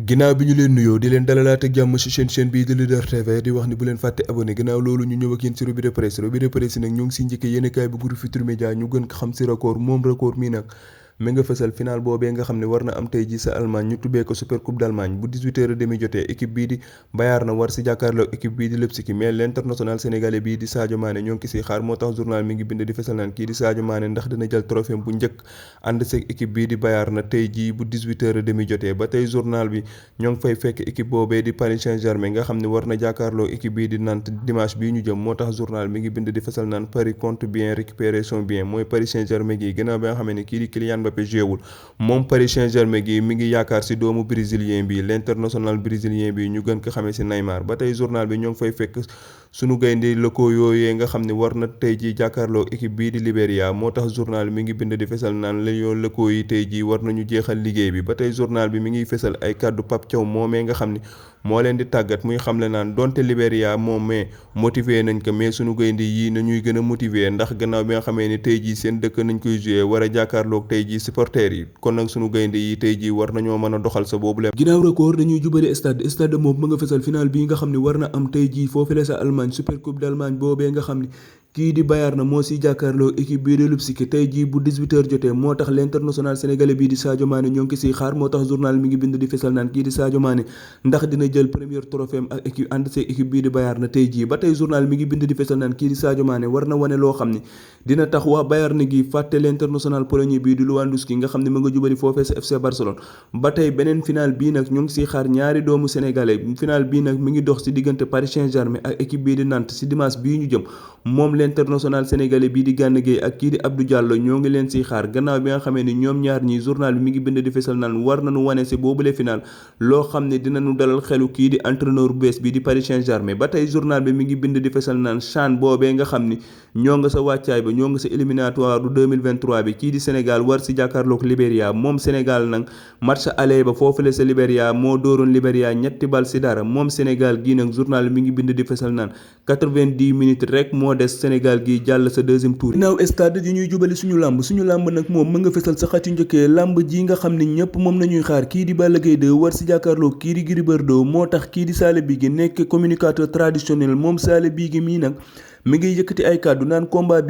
ginnaaw bi ñu leen nuyoo di leen dalalaat ak jàmm ci chaîne bii di Leader TV di wax ni bu leen fàtte abonné ginnaaw loolu ñu ñëw ak yéen ci revue de presse nag ñu ngi ci njëkkee yéenekaay bu groupe Futurs Médias ñu gën ko xam ci record moom record mi nag mi nga fësal final boobee nga xam ne war na am tey ji sa Allemagne ñu tubbee ko Super Coupe d'Allemagne bu 18h30 jotee équipe bii di Bayern war ci jàkkaarloo équipe bii di Leipzig mais l'international sénégalais bii di Sadio Mané ñoo ngi ci xaar moo tax journal mi ngi bind di fësal naan kii di Sadio Mané ndax dina jël trophée bu njëkk ànd seeg équipe bii di Bayern tey jii bu 18h30 jotee ba tey journal bi ñoo ngi fay fekk équipe boobee di Paris Saint-Germain nga xam ne war na jàkkaarloo équipe bii di Nantes dimanche bii ñu jëm moo tax journal mi ngi bind di fësal naan Paris compte bien récupérer son bien mooy Paris Saint-Germain gi gannaaw bi nga xam ne kii di Kylian Mbappé jéewul moom Paris Saint-Germain gi mi ngi yaakaar ci doomu brésilien bi l'international brésilien bi ñu gën ko xamee ci Neymar ba tey journal bi ñoo ngi fay fekk sunu gaynde lëkkoo yooyee nga xam ne war na tey ji jàkkaarloo équipe bii di Libéria moo tax journal bi mi ngi bind di fesal naan Lions lëkkoo yi tey ji war nañu jeexal liggéey bi ba tey journal bi mi ngi fesal ay kàddu Pape Thiaw moomee nga xam ne moo leen di tàggat muy xamle naan donte Libéria moom mais motiver nañ ko mais sunu gaynde yii nañuy gën a motiver ndax gannaaw bi nga xamee ne tey jii seen dëkk nañ koy jouer war a jàkkaarloog tey jii supporters yi kon nag sunu gaynde yi tey jii war nañoo mën a doxal sa boobu lépp. ginnaaw record dañuy jubale stade moom ma nga fesal final bii nga xam ne war na am tey jii foofu la sa Allemagne Super Coupe d'Allemagne boobee nga xam ne kii di Bayern na moo si jàkkaarloo équipe bii di Leipzig tey jii bu 18h jotee moo tax l'international sénégalais bii di Sadio Mané ñoo ngi siy xaar moo tax journal mi ngi bind di fesal naan kii di Sadio Mané ndax dina jël premier trophée am ak équipe ànd see équipe bii di Bayern na tey jii ba tey journal mi ngi bind di fesal naan kii di Sadio Mané war na wane loo xam ne dina tax waa Bayern gi fàtte l'international polonais bii di Lewandowski nga xam ne ma nga jubali foofee sa FC Barcelone ba tey beneen final bii nag ñoo ngi siy xaar ñaari doomu sénégalais final bii nag mi ngi dox si diggante Paris Saint-Germain ak équipe bii di Nantes si dimanche bii ñu jëm moom l'international sénégalais bii di Gana Gueye ak kii di Abdou Diallo ñoo ngi leen siy xaar gannaaw bi nga xamee ni ñoom ñaar ñi journal bi mi ngi bind di fesal naan war nañu wane si boobule final loo xam ne dinañu dalal xelu kii di entraîneur bu bees bi di Paris Saint-Germain ba tey journal bi mi ngi bind di fesal naan CHAN boobee nga xam ni ñoo nga sa wàccaay ba ñoo nga sa éliminatoire du 2023 bi kii di Sénégal war si jàkkaarloog Libéria moom Sénégal nag match aller ba foofu la sa Libéria moo dooroon Libéria ñetti bal si dara moom Sénégal gii nag journal bi mi ngi bind di fesal naan 90 minutes rek moo des Sénégal gi jàll sa deuxième tour. ginnaaw stade yi ñuy jubali suñu làmb nag moom ma nga fesal sa xatu njëkkee làmb ji nga xam ne ñëpp moom nañuy xaar kii di Balla Gaye 2 war si jàkkaarloog kii di Gris Bordeaux moo tax kii di Sale Bigué nekk communicateur traditionnel moom Sale Bigué mii nag mi ngi yëkkati ay kàddu naan combat